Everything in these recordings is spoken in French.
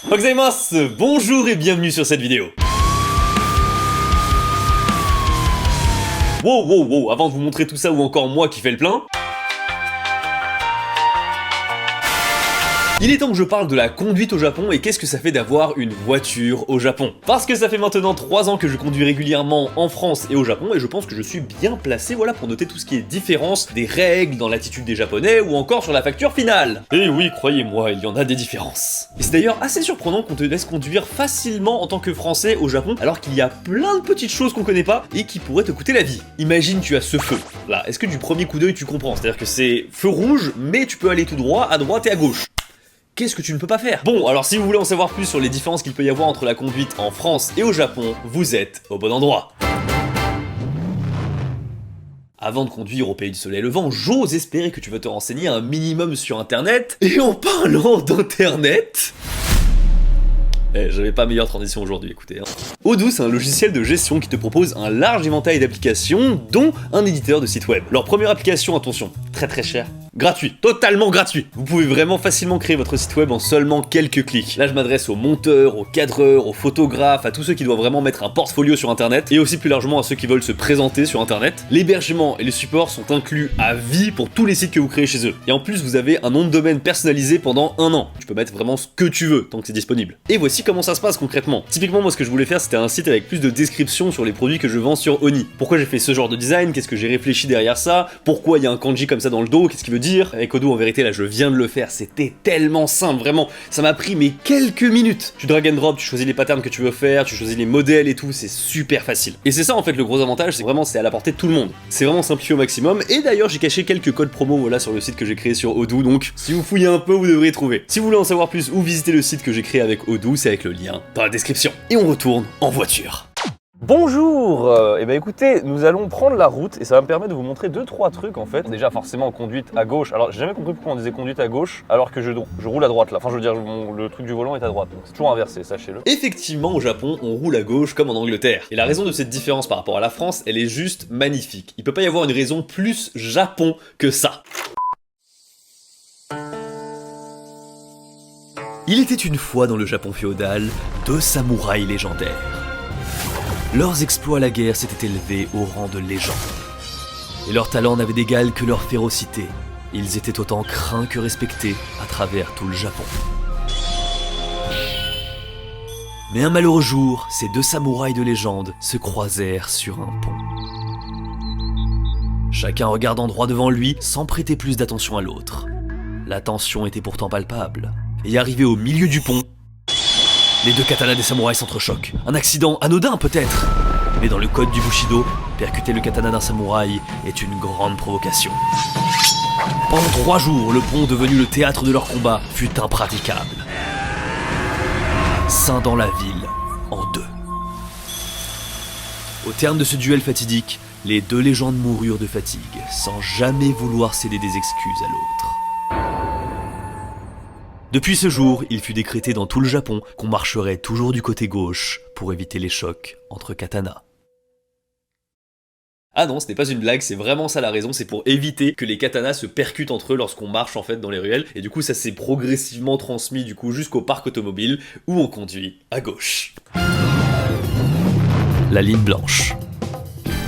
Gozaimasu, bonjour et bienvenue sur cette vidéo. Wow, avant de vous montrer tout ça ou encore moi qui fais le plein, il est temps que je parle de la conduite au Japon et qu'est-ce que ça fait d'avoir une voiture au Japon. Parce que ça fait maintenant 3 ans que je conduis régulièrement en France et au Japon et je pense que je suis bien placé voilà, pour noter tout ce qui est différence des règles dans l'attitude des Japonais ou encore sur la facture finale. Et oui, croyez-moi, il y en a des différences. Et c'est d'ailleurs assez surprenant qu'on te laisse conduire facilement en tant que Français au Japon alors qu'il y a plein de petites choses qu'on connaît pas et qui pourraient te coûter la vie. Imagine tu as ce feu. Là, est-ce que du premier coup d'œil tu comprends? C'est-à-dire que c'est feu rouge mais tu peux aller tout droit, à droite et à gauche. Qu'est-ce que tu ne peux pas faire? Bon, alors si vous voulez en savoir plus sur les différences qu'il peut y avoir entre la conduite en France et au Japon, vous êtes au bon endroit. Avant de conduire au pays du soleil levant, j'ose espérer que tu vas te renseigner un minimum sur internet. Et en parlant d'internet... j'avais pas meilleure transition aujourd'hui, écoutez. Odoo, c'est un logiciel de gestion qui te propose un large éventail d'applications, dont un éditeur de site web. Leur première application, attention, très cher, gratuit, totalement gratuit. Vous pouvez vraiment facilement créer votre site web en seulement quelques clics. Là, je m'adresse aux monteurs, aux cadreurs, aux photographes, à tous ceux qui doivent vraiment mettre un portfolio sur internet, et aussi plus largement à ceux qui veulent se présenter sur internet. L'hébergement et les supports sont inclus à vie pour tous les sites que vous créez chez eux. Et en plus, vous avez un nom de domaine personnalisé pendant 1 an. Tu peux mettre vraiment ce que tu veux, tant que c'est disponible. Et voici comment ça se passe concrètement. Typiquement, moi, ce que je voulais faire, c'était un site avec plus de descriptions sur les produits que je vends sur Oni. Pourquoi j'ai fait ce genre de design? Qu'est-ce que j'ai réfléchi derrière ça? Pourquoi il y a un kanji comme ça dans le dos? Qu'est-ce qu'il veut dire? Avec Odoo, en vérité, là, je viens de le faire. C'était tellement simple, vraiment. Ça m'a pris, mais quelques minutes. Tu drag and drop, tu choisis les patterns que tu veux faire, tu choisis les modèles et tout. C'est super facile. Et c'est ça, en fait, le gros avantage, c'est vraiment, c'est à la portée de tout le monde. C'est vraiment simplifié au maximum. Et d'ailleurs, j'ai caché quelques codes promo, voilà, sur le site que j'ai créé sur Odoo. Donc, si vous fouillez un peu, vous devrez trouver. Si vous voulez en savoir plus ou visiter le site que j'ai créé avec Odoo, c'est avec le lien dans la description. Et on retourne en voiture. Bonjour. Eh ben écoutez, nous allons prendre la route et ça va me permettre de vous montrer 2-3 trucs en fait. Déjà forcément conduite à gauche. Alors j'ai jamais compris pourquoi on disait conduite à gauche alors que je roule à droite là. Enfin je veux dire le truc du volant est à droite. Donc c'est toujours inversé, sachez-le. Effectivement, au Japon, on roule à gauche comme en Angleterre. Et la raison de cette différence par rapport à la France, elle est juste magnifique. Il peut pas y avoir une raison plus Japon que ça. Il était une fois dans le Japon féodal 2 samouraïs légendaires. Leurs exploits à la guerre s'étaient élevés au rang de légende. Et leur talent n'avait d'égal que leur férocité. Ils étaient autant craints que respectés à travers tout le Japon. Mais un malheureux jour, ces 2 samouraïs de légende se croisèrent sur un pont. Chacun regardant droit devant lui sans prêter plus d'attention à l'autre. La tension était pourtant palpable. Et arrivé au milieu du pont, les 2 katanas des samouraïs s'entrechoquent. Un accident anodin peut-être, mais dans le code du Bushido, percuter le katana d'un samouraï est une grande provocation. Pendant 3 jours, le pont devenu le théâtre de leur combat fut impraticable. Scindant la ville en 2. Au terme de ce duel fatidique, les 2 légendes moururent de fatigue, sans jamais vouloir céder des excuses à l'autre. Depuis ce jour, il fut décrété dans tout le Japon qu'on marcherait toujours du côté gauche pour éviter les chocs entre katanas. Ah non, ce n'est pas une blague, c'est vraiment ça la raison, c'est pour éviter que les katanas se percutent entre eux lorsqu'on marche en fait dans les ruelles, et du coup ça s'est progressivement transmis du coup jusqu'au parc automobile où on conduit à gauche. La ligne blanche.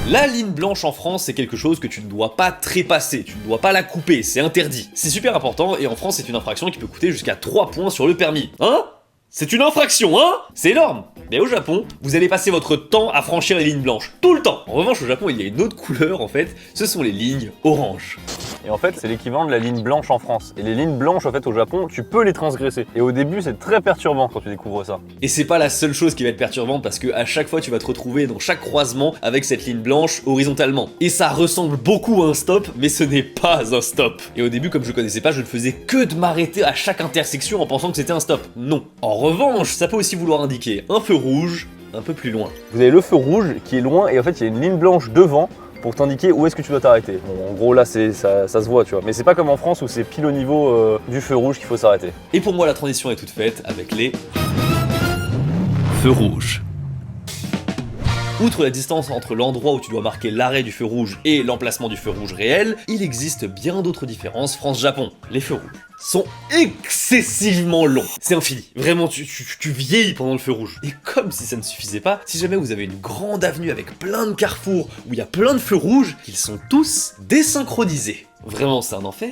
La ligne blanche en France, c'est quelque chose que tu ne dois pas trépasser, tu ne dois pas la couper, c'est interdit. C'est super important et en France, c'est une infraction qui peut coûter jusqu'à 3 points sur le permis. Hein? C'est une infraction, hein? C'est énorme! Mais au Japon, vous allez passer votre temps à franchir les lignes blanches. Tout le temps! En revanche, au Japon, il y a une autre couleur, en fait, ce sont les lignes oranges. Et en fait, c'est l'équivalent de la ligne blanche en France. Et les lignes blanches, en fait, au Japon, tu peux les transgresser. Et au début, c'est très perturbant quand tu découvres ça. Et c'est pas la seule chose qui va être perturbante parce que à chaque fois, tu vas te retrouver dans chaque croisement avec cette ligne blanche horizontalement. Et ça ressemble beaucoup à un stop, mais ce n'est pas un stop. Et au début, comme je connaissais pas, je ne faisais que de m'arrêter à chaque intersection en pensant que c'était un stop. Non. En revanche, ça peut aussi vouloir indiquer un feu rouge un peu plus loin. Vous avez le feu rouge qui est loin et en fait, il y a une ligne blanche devant pour t'indiquer où est-ce que tu dois t'arrêter. Bon, en gros là ça se voit, tu vois. Mais c'est pas comme en France où c'est pile au niveau du feu rouge qu'il faut s'arrêter. Et pour moi la transition est toute faite avec les feux rouges. Outre la distance entre l'endroit où tu dois marquer l'arrêt du feu rouge et l'emplacement du feu rouge réel, il existe bien d'autres différences France-Japon. Les feux rouges sont excessivement longs. C'est infini. Vraiment, tu vieillis pendant le feu rouge. Et comme si ça ne suffisait pas, si jamais vous avez une grande avenue avec plein de carrefours où il y a plein de feux rouges, ils sont tous désynchronisés. Vraiment, c'est un enfer.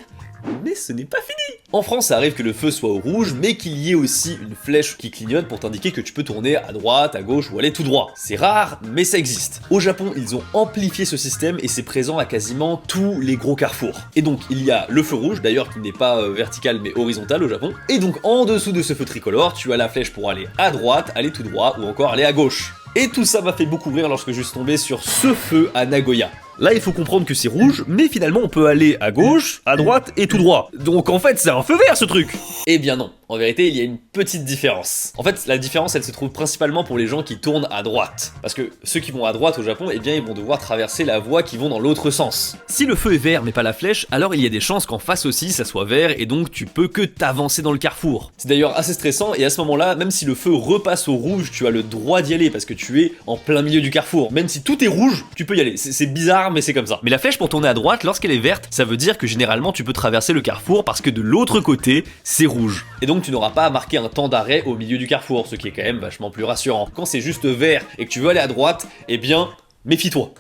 Mais ce n'est pas fini. En France, ça arrive que le feu soit au rouge, mais qu'il y ait aussi une flèche qui clignote pour t'indiquer que tu peux tourner à droite, à gauche ou aller tout droit. C'est rare, mais ça existe. Au Japon, ils ont amplifié ce système et c'est présent à quasiment tous les gros carrefours. Et donc, il y a le feu rouge, d'ailleurs qui n'est pas vertical mais horizontal au Japon. Et donc, en dessous de ce feu tricolore, tu as la flèche pour aller à droite, aller tout droit ou encore aller à gauche. Et tout ça m'a fait beaucoup rire lorsque je suis tombé sur ce feu à Nagoya. Là, il faut comprendre que c'est rouge, mais finalement, on peut aller à gauche, à droite et tout droit. Donc en fait, c'est un feu vert ce truc. Eh bien non. En vérité, il y a une petite différence. En fait, la différence, elle se trouve principalement pour les gens qui tournent à droite. Parce que ceux qui vont à droite au Japon, eh bien, ils vont devoir traverser la voie qui vont dans l'autre sens. Si le feu est vert mais pas la flèche, alors il y a des chances qu'en face aussi, ça soit vert et donc tu peux que t'avancer dans le carrefour. C'est d'ailleurs assez stressant et à ce moment-là, même si le feu repasse au rouge, tu as le droit d'y aller parce que tu es en plein milieu du carrefour. Même si tout est rouge, tu peux y aller. C'est bizarre, mais c'est comme ça. Mais la flèche pour tourner à droite, lorsqu'elle est verte, ça veut dire que généralement tu peux traverser le carrefour parce que de l'autre côté, c'est rouge. Et donc tu n'auras pas à marquer un temps d'arrêt au milieu du carrefour, ce qui est quand même vachement plus rassurant. Quand c'est juste vert et que tu veux aller à droite, eh bien, méfie-toi.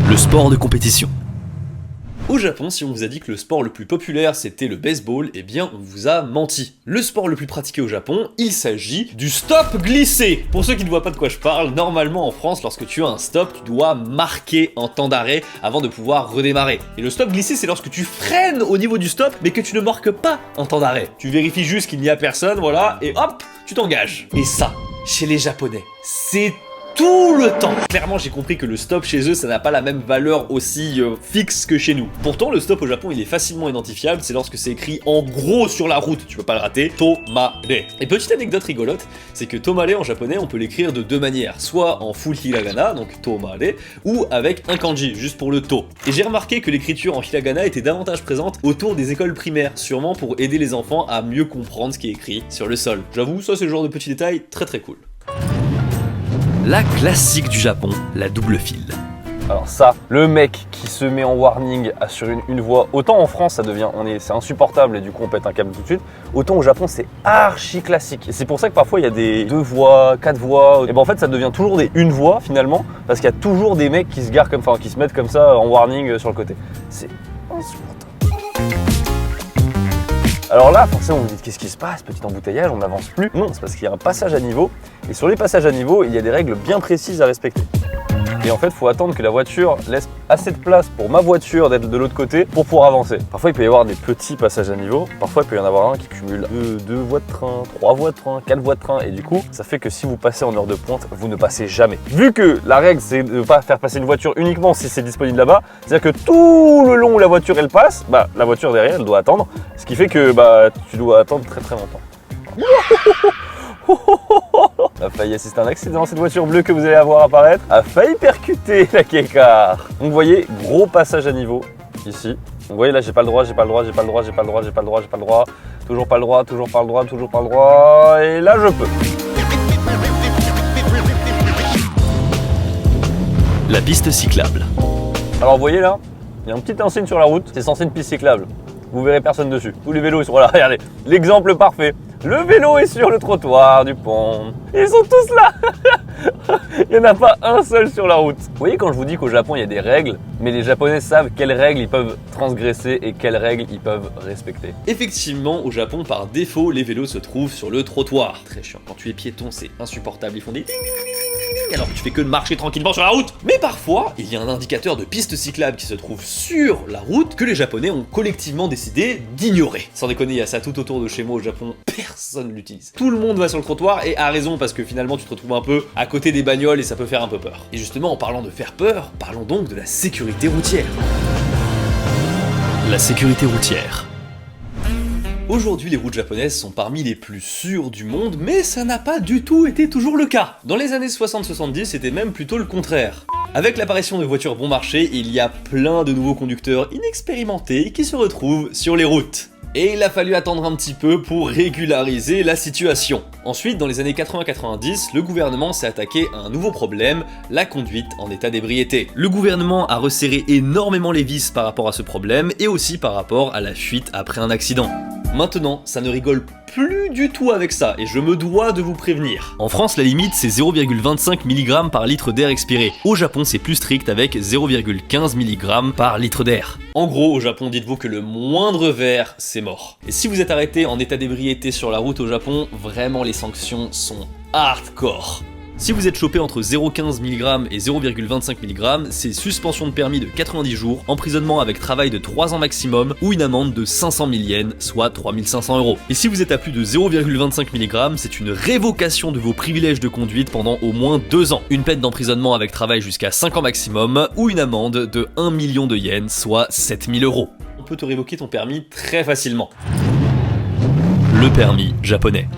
Le sport de compétition. Au Japon, si on vous a dit que le sport le plus populaire c'était le baseball, eh bien on vous a menti. Le sport le plus pratiqué au Japon, il s'agit du stop glissé. Pour ceux qui ne voient pas de quoi je parle, normalement en France, lorsque tu as un stop, tu dois marquer un temps d'arrêt avant de pouvoir redémarrer. Et le stop glissé, c'est lorsque tu freines au niveau du stop, mais que tu ne marques pas un temps d'arrêt. Tu vérifies juste qu'il n'y a personne, voilà, et hop, tu t'engages. Et ça, chez les Japonais, c'est tout le temps. Clairement, j'ai compris que le stop chez eux, ça n'a pas la même valeur aussi fixe que chez nous. Pourtant, le stop au Japon, il est facilement identifiable, c'est lorsque c'est écrit en gros sur la route, tu peux pas le rater, tomare. Et petite anecdote rigolote, c'est que tomare en japonais, on peut l'écrire de deux manières, soit en full hiragana, donc tomare, ou avec un kanji, juste pour le to. Et j'ai remarqué que l'écriture en hiragana était davantage présente autour des écoles primaires, sûrement pour aider les enfants à mieux comprendre ce qui est écrit sur le sol. J'avoue, ça c'est le genre de petit détail très cool. La classique du Japon, la double file. Alors ça, le mec qui se met en warning sur une voie, autant en France ça devient, c'est insupportable et du coup on pète un câble tout de suite, autant au Japon c'est archi classique. Et c'est pour ça que parfois il y a des 2 voies, 4 voies, et ben en fait ça devient toujours des une voie finalement, parce qu'il y a toujours des mecs qui se garent comme, enfin qui se mettent comme ça en warning sur le côté. C'est insupportable. Alors là, forcément, vous me dites qu'est-ce qui se passe, petit embouteillage, on n'avance plus. Non, c'est parce qu'il y a un passage à niveau, et sur les passages à niveau, il y a des règles bien précises à respecter. Et en fait, il faut attendre que la voiture laisse assez de place pour ma voiture d'être de l'autre côté pour pouvoir avancer. Parfois, il peut y avoir des petits passages à niveau. Parfois, il peut y en avoir un qui cumule 2 voies de train, 3 voies de train, 4 voies de train. Et du coup, ça fait que si vous passez en heure de pointe, vous ne passez jamais. Vu que la règle, c'est de ne pas faire passer une voiture uniquement si c'est disponible là-bas, c'est-à-dire que tout le long où la voiture, elle passe, bah, la voiture derrière, elle doit attendre. Ce qui fait que bah, tu dois attendre très longtemps. A failli assister à un accident, cette voiture bleue que vous allez avoir apparaître a failli percuter la Kekar. Donc vous voyez, gros passage à niveau ici. Donc vous voyez là, j'ai pas le droit, toujours pas le droit, et là je peux. La piste cyclable. Alors vous voyez là, il y a une petite enseigne sur la route, c'est censé une piste cyclable. Vous verrez personne dessus. Tous les vélos ils sont là, regardez, l'exemple parfait. Le vélo est sur le trottoir du pont. Ils sont tous là. Il n'y en a pas un seul sur la route. Vous voyez quand je vous dis qu'au Japon il y a des règles, mais les Japonais savent quelles règles ils peuvent transgresser et quelles règles ils peuvent respecter. Effectivement, au Japon, par défaut, les vélos se trouvent sur le trottoir. Très chiant. Quand tu es piéton, c'est insupportable. Ils font des alors que tu fais que de marcher tranquillement sur la route. Mais parfois, il y a un indicateur de piste cyclable qui se trouve sur la route que les Japonais ont collectivement décidé d'ignorer. Sans déconner, il y a ça tout autour de chez moi au Japon, personne l'utilise. Tout le monde va sur le trottoir et a raison parce que finalement tu te retrouves un peu à côté des bagnoles et ça peut faire un peu peur. Et justement, en parlant de faire peur, parlons donc de la sécurité routière. La sécurité routière. Aujourd'hui, les routes japonaises sont parmi les plus sûres du monde, mais ça n'a pas du tout été toujours le cas. Dans les années 60-70, c'était même plutôt le contraire. Avec l'apparition de voitures bon marché, il y a plein de nouveaux conducteurs inexpérimentés qui se retrouvent sur les routes. Et il a fallu attendre un petit peu pour régulariser la situation. Ensuite, dans les années 80-90, le gouvernement s'est attaqué à un nouveau problème, la conduite en état d'ébriété. Le gouvernement a resserré énormément les vis par rapport à ce problème et aussi par rapport à la fuite après un accident. Maintenant, ça ne rigole plus du tout avec ça, et je me dois de vous prévenir. En France, la limite, c'est 0,25 mg par litre d'air expiré. Au Japon, c'est plus strict avec 0,15 mg par litre d'air. En gros, au Japon, dites-vous que le moindre verre, c'est mort. Et si vous êtes arrêté en état d'ébriété sur la route au Japon, vraiment les sanctions sont hardcore. Si vous êtes chopé entre 0,15 mg et 0,25 mg, c'est suspension de permis de 90 jours, emprisonnement avec travail de 3 ans maximum ou une amende de 500 000 yens, soit 3500 €. Et si vous êtes à plus de 0,25 mg, c'est une révocation de vos privilèges de conduite pendant au moins 2 ans, une peine d'emprisonnement avec travail jusqu'à 5 ans maximum ou une amende de 1 million de yens, soit 7000 €. On peut te révoquer ton permis très facilement. Le permis japonais.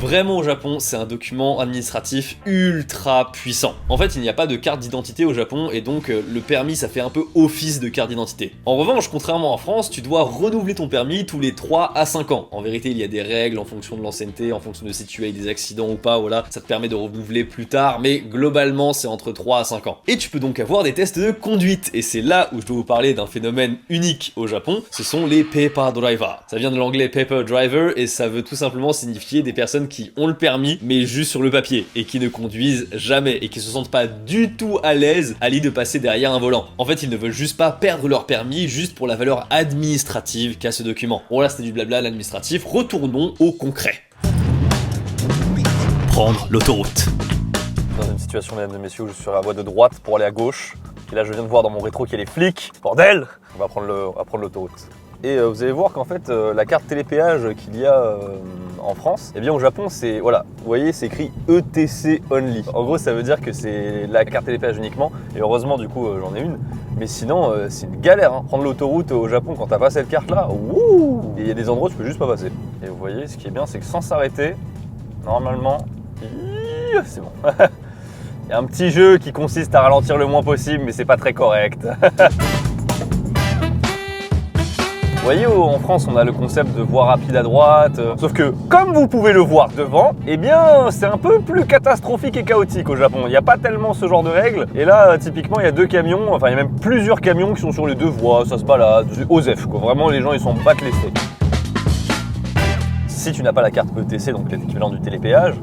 Vraiment au Japon, c'est un document administratif ultra puissant. En fait, il n'y a pas de carte d'identité au Japon et donc le permis ça fait un peu office de carte d'identité. En revanche, contrairement en France, tu dois renouveler ton permis tous les 3 à 5 ans. En vérité, il y a des règles en fonction de l'ancienneté, en fonction de si tu as eu des accidents ou pas, voilà, ça te permet de renouveler plus tard, mais globalement, c'est entre 3 à 5 ans. Et tu peux donc avoir des tests de conduite, et c'est là où je dois vous parler d'un phénomène unique au Japon, ce sont les paper driver. Ça vient de l'anglais paper driver et ça veut tout simplement signifier des personnes qui ont le permis mais juste sur le papier et qui ne conduisent jamais et qui se sentent pas du tout à l'aise à l'idée de passer derrière un volant. En fait, ils ne veulent juste pas perdre leur permis juste pour la valeur administrative qu'a ce document. Bon là, c'était du blabla l'administratif, retournons au concret. Prendre l'autoroute. Dans une situation, mesdames et messieurs, où je suis sur la voie de droite pour aller à gauche. Et là, je viens de voir dans mon rétro qu'il y a les flics. Bordel! On va prendre l'autoroute. Et vous allez voir qu'en fait, la carte télépéage qu'il y a en France, eh bien au Japon, c'est, voilà, vous voyez, c'est écrit ETC only. En gros, ça veut dire que c'est la carte télépéage uniquement. Et heureusement, du coup, j'en ai une. Mais sinon, c'est une galère, hein. Prendre l'autoroute au Japon quand t'as pas cette carte-là, wouh! Et il y a des endroits où tu peux juste pas passer. Et vous voyez, ce qui est bien, c'est que sans s'arrêter, normalement, c'est bon. Il y a un petit jeu qui consiste à ralentir le moins possible, mais c'est pas très correct. Vous voyez, en France, on a le concept de voie rapide à droite, sauf que, comme vous pouvez le voir devant, eh bien, c'est un peu plus catastrophique et chaotique au Japon. Il n'y a pas tellement ce genre de règles. Et là, typiquement, il y a 2 camions, enfin, il y a même plusieurs camions qui sont sur les 2 voies, ça se balade, c'est OSEF, quoi. Vraiment, les gens, ils s'en battent les steaks. Si tu n'as pas la carte ETC, donc l'équivalent du télépéage,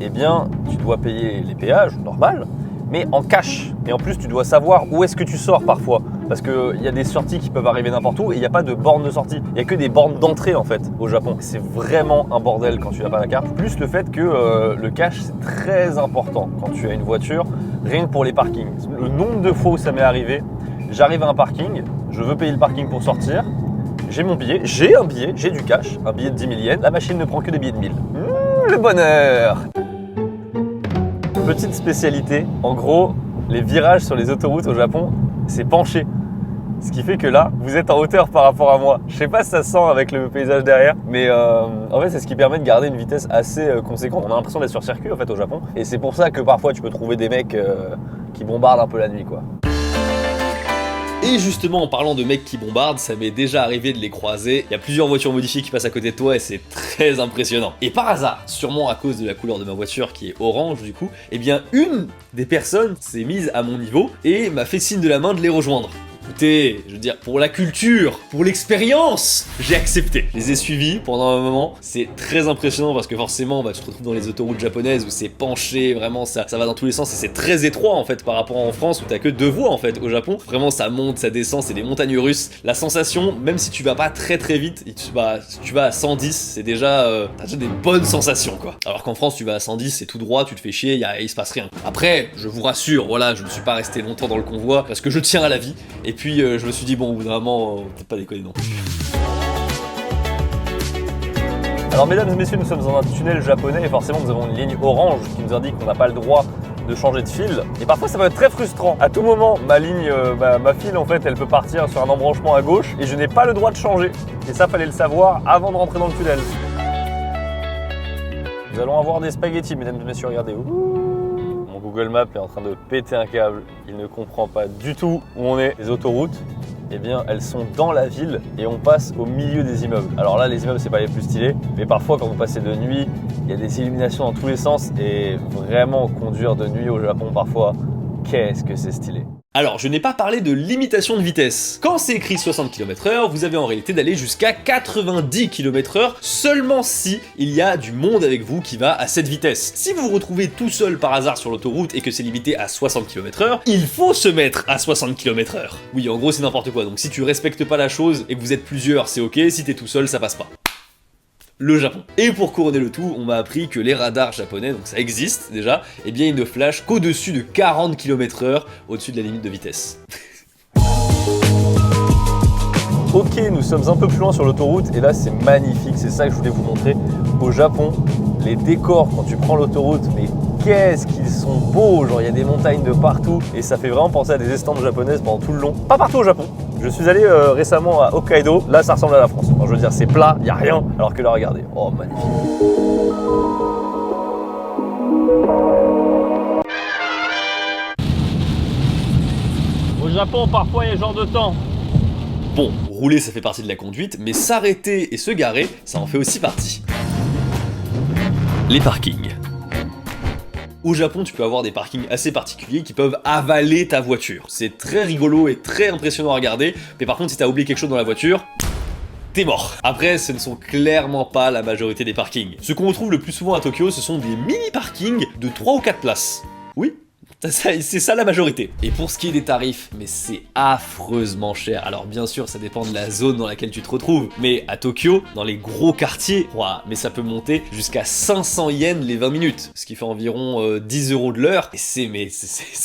eh bien, tu dois payer les péages, normal, mais en cash. Et en plus, tu dois savoir où est-ce que tu sors parfois. Parce qu'il y a des sorties qui peuvent arriver n'importe où et il n'y a pas de borne de sortie. Il n'y a que des bornes d'entrée en fait au Japon. C'est vraiment un bordel quand tu n'as pas la carte. Plus le fait que le cash c'est très important quand tu as une voiture, rien que pour les parkings. Le nombre de fois où ça m'est arrivé, j'arrive à un parking, je veux payer le parking pour sortir, j'ai mon billet, j'ai un billet, j'ai du cash, un billet de 10 000 yens, la machine ne prend que des billets de 1000. Le bonheur! Petite spécialité, en gros, les virages sur les autoroutes au Japon, c'est penché. Ce qui fait que là, vous êtes en hauteur par rapport à moi. Je sais pas si ça se sent avec le paysage derrière, mais en fait, c'est ce qui permet de garder une vitesse assez conséquente. On a l'impression d'être sur circuit en fait au Japon, et c'est pour ça que parfois tu peux trouver des mecs qui bombardent un peu la nuit, quoi. Et justement, en parlant de mecs qui bombardent, ça m'est déjà arrivé de les croiser. Il y a plusieurs voitures modifiées qui passent à côté de toi et c'est très impressionnant. Et par hasard, sûrement à cause de la couleur de ma voiture qui est orange du coup, eh bien une des personnes s'est mise à mon niveau et m'a fait signe de la main de les rejoindre. Écoutez, je veux dire, pour la culture, pour l'expérience, j'ai accepté. Je les ai suivis pendant un moment, c'est très impressionnant parce que forcément, tu te retrouves dans les autoroutes japonaises où c'est penché, vraiment ça va dans tous les sens et c'est très étroit en fait par rapport en France où t'as que 2 voies en fait. Au Japon, vraiment ça monte, ça descend, c'est des montagnes russes. La sensation, même si tu vas pas très vite, si tu vas à 110, c'est déjà, t'as déjà des bonnes sensations quoi. Alors qu'en France, tu vas à 110, c'est tout droit, tu te fais chier, il se passe rien. Après, je vous rassure, voilà, je ne suis pas resté longtemps dans le convoi parce que je tiens à la vie. Et puis je me suis dit bon au bout d'un moment, peut-être pas déconner non. Alors mesdames et messieurs, nous sommes dans un tunnel japonais et forcément nous avons une ligne orange qui nous indique qu'on n'a pas le droit de changer de fil. Et parfois ça va être très frustrant. À tout moment, ma file en fait, elle peut partir sur un embranchement à gauche et je n'ai pas le droit de changer. Et ça, fallait le savoir avant de rentrer dans le tunnel. Nous allons avoir des spaghettis, mesdames et messieurs, regardez. Google Maps est en train de péter un câble, il ne comprend pas du tout où on est, les autoroutes. eh bien elles sont dans la ville et on passe au milieu des immeubles. Alors là les immeubles c'est pas les plus stylés, mais parfois quand vous passez de nuit, il y a des illuminations dans tous les sens et vraiment conduire de nuit au Japon parfois, qu'est-ce que c'est stylé. Alors, je n'ai pas parlé de limitation de vitesse. Quand c'est écrit 60 km/h, vous avez en réalité d'aller jusqu'à 90 km/h seulement si il y a du monde avec vous qui va à cette vitesse. Si vous vous retrouvez tout seul par hasard sur l'autoroute et que c'est limité à 60 km/h, il faut se mettre à 60 km/h. Oui, en gros, c'est n'importe quoi. Donc si tu respectes pas la chose et que vous êtes plusieurs, c'est ok. Si t'es tout seul, ça passe pas. Le Japon. Et pour couronner le tout, on m'a appris que les radars japonais, donc ça existe déjà, eh bien ils ne flashent qu'au-dessus de 40 km/h au-dessus de la limite de vitesse. Ok, nous sommes un peu plus loin sur l'autoroute et là c'est magnifique, c'est ça que je voulais vous montrer. Au Japon, les décors quand tu prends l'autoroute, mais qu'est-ce qu'ils sont beaux, genre il y a des montagnes de partout et ça fait vraiment penser à des estampes japonaises pendant tout le long. Pas partout au Japon. Je suis allé récemment à Hokkaido, là ça ressemble à la France. Enfin, je veux dire c'est plat, il n'y a rien, alors que là regardez, oh magnifique. Au Japon parfois il y a ce genre de temps. Bon, rouler ça fait partie de la conduite, mais s'arrêter et se garer, ça en fait aussi partie. Les parkings. Au Japon, tu peux avoir des parkings assez particuliers qui peuvent avaler ta voiture. C'est très rigolo et très impressionnant à regarder, mais par contre, si t'as oublié quelque chose dans la voiture, t'es mort. Après, ce ne sont clairement pas la majorité des parkings. Ce qu'on retrouve le plus souvent à Tokyo, ce sont des mini-parkings de 3 ou 4 places. Oui, c'est ça la majorité. Et pour ce qui est des tarifs, mais c'est affreusement cher. Alors bien sûr, ça dépend de la zone dans laquelle tu te retrouves, mais à Tokyo, dans les gros quartiers, mais ça peut monter jusqu'à 500 yens les 20 minutes, ce qui fait environ 10 € de l'heure, et c'est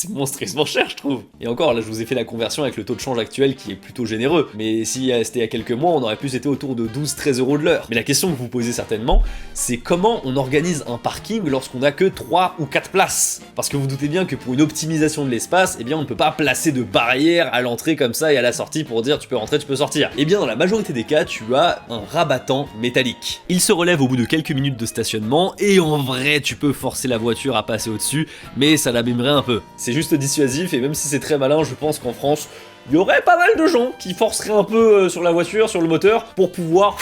monstrueusement cher, je trouve. Et encore, là, je vous ai fait la conversion avec le taux de change actuel qui est plutôt généreux, mais si c'était il y a quelques mois, on aurait plus été autour de 12-13 € de l'heure. Mais la question que vous posez certainement, c'est comment on organise un parking lorsqu'on a que 3 ou 4 places? Parce que vous doutez bien que pour une optimisation de l'espace, eh bien on ne peut pas placer de barrières à l'entrée comme ça et à la sortie pour dire tu peux rentrer, tu peux sortir. Eh bien dans la majorité des cas, tu as un rabattant métallique. Il se relève au bout de quelques minutes de stationnement et en vrai tu peux forcer la voiture à passer au-dessus, mais ça l'abîmerait un peu. C'est juste dissuasif et même si c'est très malin, je pense qu'en France, il y aurait pas mal de gens qui forceraient un peu sur la voiture, sur le moteur, pour pouvoir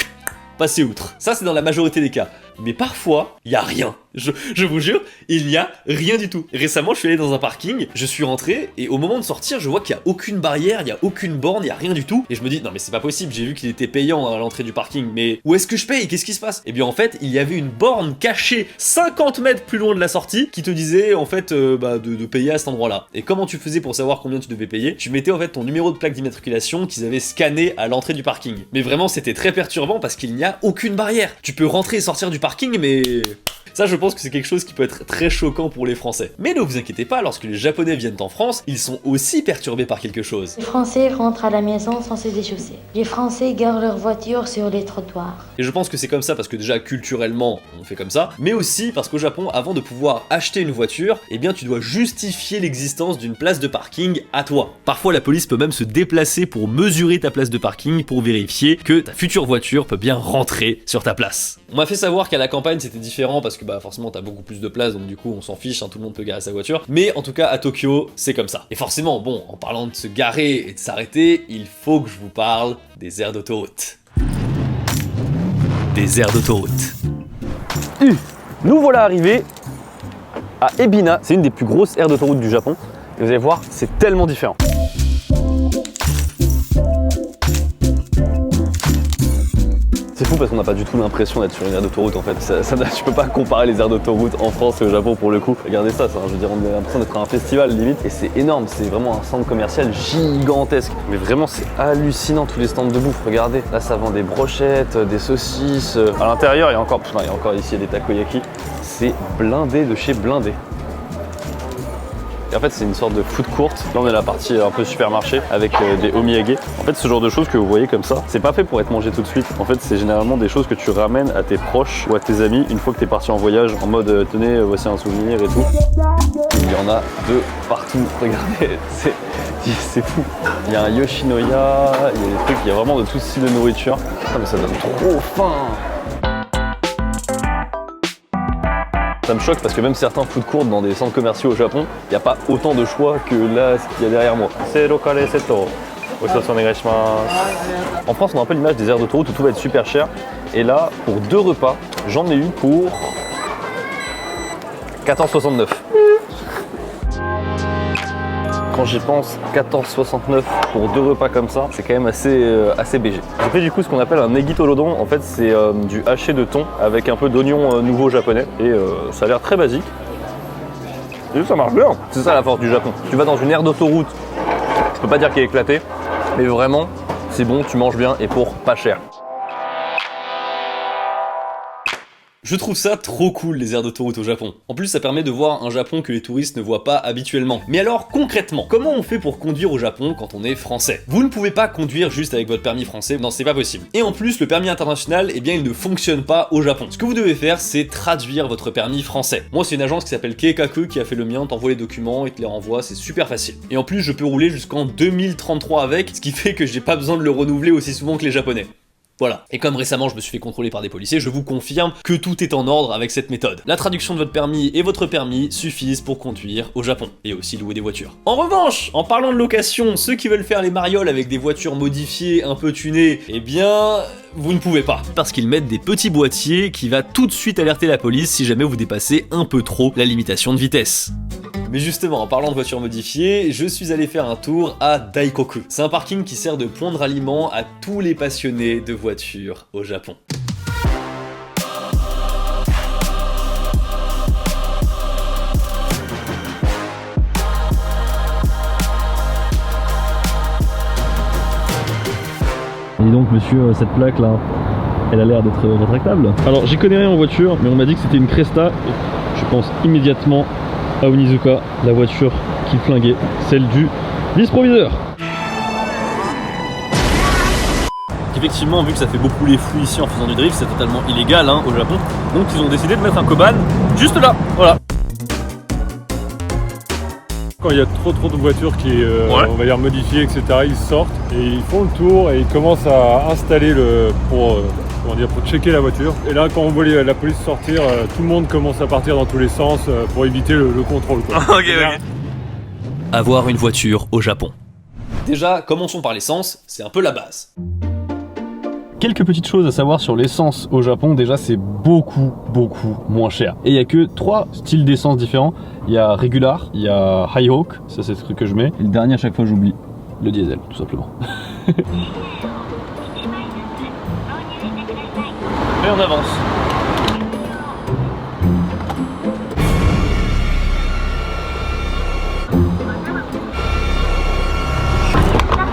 passer outre. Ça c'est dans la majorité des cas. Mais parfois, il y a rien. Je vous jure, il n'y a rien du tout. Récemment, je suis allé dans un parking, je suis rentré, et au moment de sortir, je vois qu'il n'y a aucune barrière, il n'y a aucune borne, il n'y a rien du tout. Et je me dis, non mais c'est pas possible, j'ai vu qu'il était payant à l'entrée du parking, mais où est-ce que je paye? Qu'est-ce qui se passe? Et bien en fait, il y avait une borne cachée 50 mètres plus loin de la sortie, qui te disait en fait de payer à cet endroit-là. Et comment tu faisais pour savoir combien tu devais payer? Tu mettais en fait ton numéro de plaque d'immatriculation qu'ils avaient scanné à l'entrée du parking. Mais vraiment, c'était très perturbant parce qu'il n'y a aucune barrière. Tu peux rentrer et sortir du parking, mais ça, je pense que c'est quelque chose qui peut être très choquant pour les Français. Mais ne vous inquiétez pas, lorsque les Japonais viennent en France, ils sont aussi perturbés par quelque chose. Les Français rentrent à la maison sans se déchausser. Les Français garent leur voiture sur les trottoirs. Et je pense que c'est comme ça parce que déjà, culturellement, on fait comme ça, mais aussi parce qu'au Japon, avant de pouvoir acheter une voiture, eh bien, tu dois justifier l'existence d'une place de parking à toi. Parfois, la police peut même se déplacer pour mesurer ta place de parking pour vérifier que ta future voiture peut bien rentrer sur ta place. On m'a fait savoir qu'à la campagne, c'était différent parce que forcément t'as beaucoup plus de place, donc du coup on s'en fiche, tout le monde peut garer sa voiture, mais en tout cas à Tokyo c'est comme ça. Et forcément, bon, en parlant de se garer et de s'arrêter, il faut que je vous parle des aires d'autoroute. Des aires d'autoroute. Nous voilà arrivés à Ebina, c'est une des plus grosses aires d'autoroute du Japon, et vous allez voir, c'est tellement différent. C'est fou parce qu'on n'a pas du tout l'impression d'être sur une aire d'autoroute en fait. Tu peux pas comparer les aires d'autoroute en France et au Japon pour le coup. Regardez ça, je veux dire, on a l'impression d'être à un festival limite. Et c'est énorme, c'est vraiment un centre commercial gigantesque. Mais vraiment c'est hallucinant tous les stands de bouffe, regardez. Là ça vend des brochettes, des saucisses. À l'intérieur il y a encore ici des takoyaki. C'est blindé de chez blindé. Et en fait c'est une sorte de food court. Là on est à la partie un peu supermarché avec des omiyage. En fait ce genre de choses que vous voyez comme ça, c'est pas fait pour être mangé tout de suite. En fait c'est généralement des choses que tu ramènes à tes proches ou à tes amis une fois que t'es parti en voyage en mode tenez voici un souvenir et tout. Il y en a de partout, regardez, c'est fou. Il y a un Yoshinoya, il y a des trucs, il y a vraiment de tout style de nourriture. Putain, mais ça donne trop faim. Ça me choque parce que même certains food courts dans des centres commerciaux au Japon, il n'y a pas autant de choix que là ce qu'il y a derrière moi. C'est locale seto. En France, on a un peu l'image des aires d'autoroute où tout va être super cher. Et là, pour 2 repas, j'en ai eu pour 14,69. Quand j'y pense, 14,69 pour 2 repas comme ça, c'est quand même assez BG. J'ai fait du coup ce qu'on appelle un negitolodon. En fait, c'est du haché de thon avec un peu d'oignon nouveau japonais. Et ça a l'air très basique. Et ça marche bien. C'est ça la force du Japon. Tu vas dans une aire d'autoroute, je peux pas dire qu'elle est éclatée, mais vraiment, c'est bon, tu manges bien et pour pas cher. Je trouve ça trop cool les aires d'autoroute au Japon. En plus ça permet de voir un Japon que les touristes ne voient pas habituellement. Mais alors concrètement, comment on fait pour conduire au Japon quand on est français? Vous ne pouvez pas conduire juste avec votre permis français, non c'est pas possible. Et en plus le permis international, eh bien il ne fonctionne pas au Japon. Ce que vous devez faire c'est traduire votre permis français. Moi c'est une agence qui s'appelle Keikaku qui a fait le mien, t'envoies les documents, il te les renvoie, c'est super facile. Et en plus je peux rouler jusqu'en 2033 avec, ce qui fait que j'ai pas besoin de le renouveler aussi souvent que les Japonais. Voilà. Et comme récemment je me suis fait contrôler par des policiers, je vous confirme que tout est en ordre avec cette méthode. La traduction de votre permis et votre permis suffisent pour conduire au Japon, et aussi louer des voitures. En revanche, en parlant de location, ceux qui veulent faire les marioles avec des voitures modifiées, un peu tunées, eh bien... vous ne pouvez pas. Parce qu'ils mettent des petits boîtiers qui va tout de suite alerter la police si jamais vous dépassez un peu trop la limitation de vitesse. Mais justement, en parlant de voitures modifiées, je suis allé faire un tour à Daikoku. C'est un parking qui sert de point de ralliement à tous les passionnés de voitures au Japon. Et donc monsieur, cette plaque là, elle a l'air d'être rétractable. Alors j'y connais rien en voiture, mais on m'a dit que c'était une Cresta. Et je pense immédiatement à Onizuka, la voiture qui flinguait, celle du vice-proviseur. Effectivement, vu que ça fait beaucoup les fous ici en faisant du drift, c'est totalement illégal hein, au Japon. Donc ils ont décidé de mettre un Koban juste là, voilà. Quand il y a trop de voitures qui, on va dire modifiées, etc., ils sortent et ils font le tour et ils commencent à installer pour checker la voiture. Et là, quand on voit la police sortir, tout le monde commence à partir dans tous les sens pour éviter le contrôle, quoi. Ok. Avoir une voiture au Japon. Déjà, commençons par l'essence, c'est un peu la base. Quelques petites choses à savoir sur l'essence au Japon, déjà c'est beaucoup moins cher. Et il n'y a que 3 styles d'essence différents. Il y a Regular, il y a Highhawk, ça c'est ce truc que je mets. Et le dernier à chaque fois j'oublie, le diesel tout simplement. Et on avance.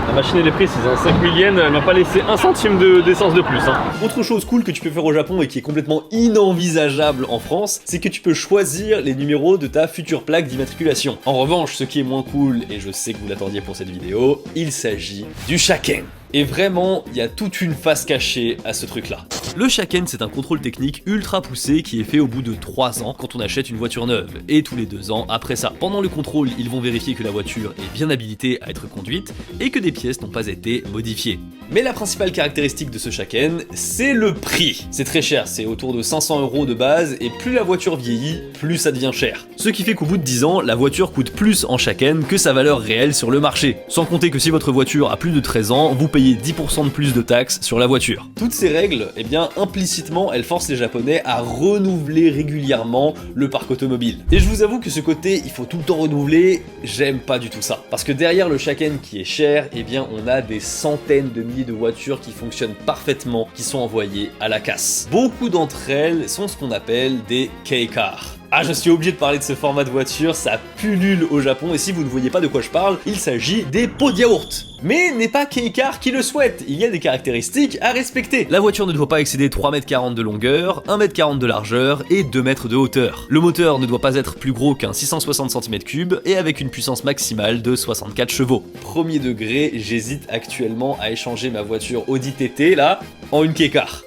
La machine elle est précise, hein. 5000 yens, elle m'a pas laissé 1 centime d'essence de plus. Hein. Autre chose cool que tu peux faire au Japon et qui est complètement inenvisageable en France, c'est que tu peux choisir les numéros de ta future plaque d'immatriculation. En revanche, ce qui est moins cool, et je sais que vous l'attendiez pour cette vidéo, il s'agit du shaken. Et vraiment, il y a toute une face cachée à ce truc-là. Le shaken, c'est un contrôle technique ultra poussé qui est fait au bout de 3 ans quand on achète une voiture neuve, et tous les 2 ans après ça. Pendant le contrôle, ils vont vérifier que la voiture est bien habilitée à être conduite et que des pièces n'ont pas été modifiées. Mais la principale caractéristique de ce shaken, c'est le prix. C'est très cher, c'est autour de 500 € de base, et plus la voiture vieillit, plus ça devient cher. Ce qui fait qu'au bout de 10 ans, la voiture coûte plus en shaken que sa valeur réelle sur le marché. Sans compter que si votre voiture a plus de 13 ans, vous payez 10% de plus de taxes sur la voiture. Toutes ces règles, eh bien implicitement, elles forcent les Japonais à renouveler régulièrement le parc automobile. Et je vous avoue que ce côté, il faut tout le temps renouveler, j'aime pas du tout ça. Parce que derrière le shaken qui est cher, eh bien on a des centaines de milliers de voitures qui fonctionnent parfaitement, qui sont envoyées à la casse. Beaucoup d'entre elles sont ce qu'on appelle des kei-cars. Ah, je suis obligé de parler de ce format de voiture, ça pullule au Japon, et si vous ne voyez pas de quoi je parle, il s'agit des pots de yaourt. Mais n'est pas Kei-car qui le souhaite, il y a des caractéristiques à respecter. La voiture ne doit pas excéder 3,40 m de longueur, 1,40 m de largeur et 2 m de hauteur. Le moteur ne doit pas être plus gros qu'un 660 cm3 et avec une puissance maximale de 64 chevaux. Premier degré, j'hésite actuellement à échanger ma voiture Audi TT là en une Kei-car.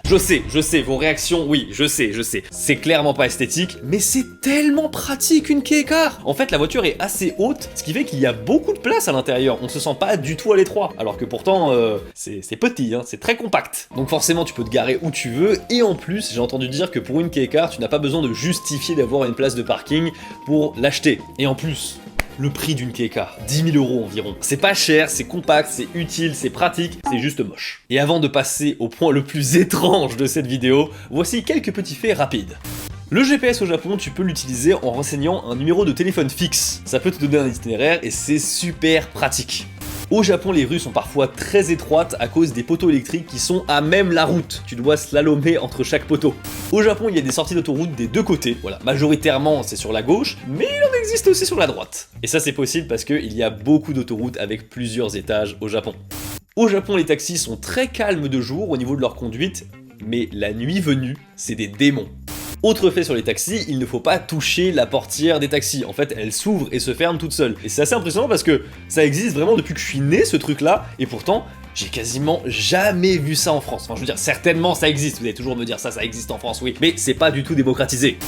Je sais, vos réactions, oui, je sais. C'est clairement pas esthétique, mais c'est tellement pratique une Kei-car. En fait, la voiture est assez haute, ce qui fait qu'il y a beaucoup de place à l'intérieur. On se sent pas du tout à l'étroit, alors que pourtant, c'est petit, hein, c'est très compact. Donc forcément, tu peux te garer où tu veux, et en plus, j'ai entendu dire que pour une Kei-car, tu n'as pas besoin de justifier d'avoir une place de parking pour l'acheter. Et en plus, le prix d'une Keika, 10 000 € environ. C'est pas cher, c'est compact, c'est utile, c'est pratique, c'est juste moche. Et avant de passer au point le plus étrange de cette vidéo, voici quelques petits faits rapides. Le GPS au Japon, tu peux l'utiliser en renseignant un numéro de téléphone fixe. Ça peut te donner un itinéraire et c'est super pratique. Au Japon, les rues sont parfois très étroites à cause des poteaux électriques qui sont à même la route. Tu dois slalomer entre chaque poteau. Au Japon, il y a des sorties d'autoroute des deux côtés. Voilà, majoritairement c'est sur la gauche, mais il en existe aussi sur la droite. Et ça c'est possible parce qu'il y a beaucoup d'autoroutes avec plusieurs étages au Japon. Au Japon, les taxis sont très calmes de jour au niveau de leur conduite, mais la nuit venue, c'est des démons. Autre fait sur les taxis, il ne faut pas toucher la portière des taxis. En fait, elle s'ouvre et se ferme toute seule. Et c'est assez impressionnant parce que ça existe vraiment depuis que je suis né, ce truc-là, et pourtant, j'ai quasiment jamais vu ça en France. Enfin, je veux dire, certainement ça existe, vous allez toujours me dire ça existe en France, oui, mais c'est pas du tout démocratisé.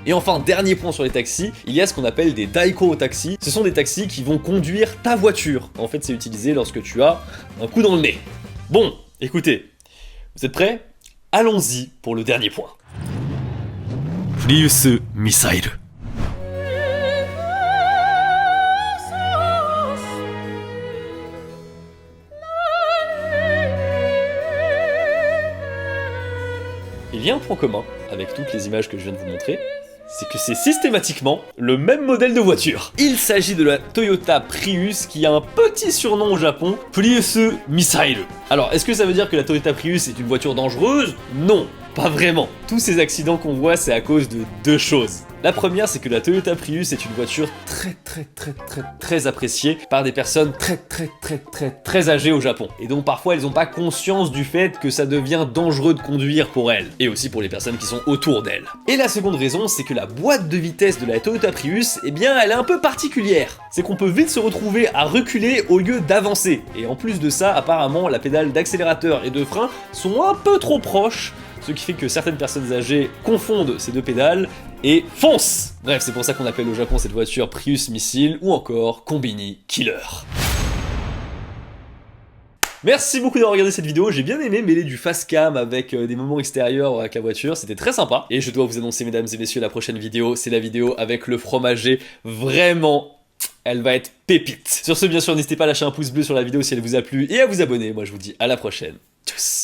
Et enfin, dernier point sur les taxis, il y a ce qu'on appelle des daiko taxis. Ce sont des taxis qui vont conduire ta voiture. En fait, c'est utilisé lorsque tu as un coup dans le nez. Bon, écoutez, vous êtes prêts? Allons-y pour le dernier point. Prius Missile. Il y a un point commun avec toutes les images que je viens de vous montrer, c'est que c'est systématiquement le même modèle de voiture. Il s'agit de la Toyota Prius qui a un petit surnom au Japon, Prius Missile. Alors, est-ce que ça veut dire que la Toyota Prius est une voiture dangereuse? Non, pas vraiment. Tous ces accidents qu'on voit, c'est à cause de deux choses. La première, c'est que la Toyota Prius est une voiture très appréciée par des personnes très âgées au Japon. Et donc parfois elles n'ont pas conscience du fait que ça devient dangereux de conduire pour elles, et aussi pour les personnes qui sont autour d'elles. Et la seconde raison, c'est que la boîte de vitesse de la Toyota Prius, eh bien elle est un peu particulière. C'est qu'on peut vite se retrouver à reculer au lieu d'avancer. Et en plus de ça, apparemment la pédale d'accélérateur et de frein sont un peu trop proches, ce qui fait que certaines personnes âgées confondent ces deux pédales et foncent. Bref, c'est pour ça qu'on appelle au Japon cette voiture Prius Missile ou encore Combini Killer. Merci beaucoup d'avoir regardé cette vidéo, j'ai bien aimé mêler du fast cam avec des moments extérieurs avec la voiture, c'était très sympa. Et je dois vous annoncer, mesdames et messieurs, la prochaine vidéo, c'est la vidéo avec le fromager. Vraiment, elle va être pépite. Sur ce, bien sûr, n'hésitez pas à lâcher un pouce bleu sur la vidéo si elle vous a plu et à vous abonner. Moi, je vous dis à la prochaine. Tchuss.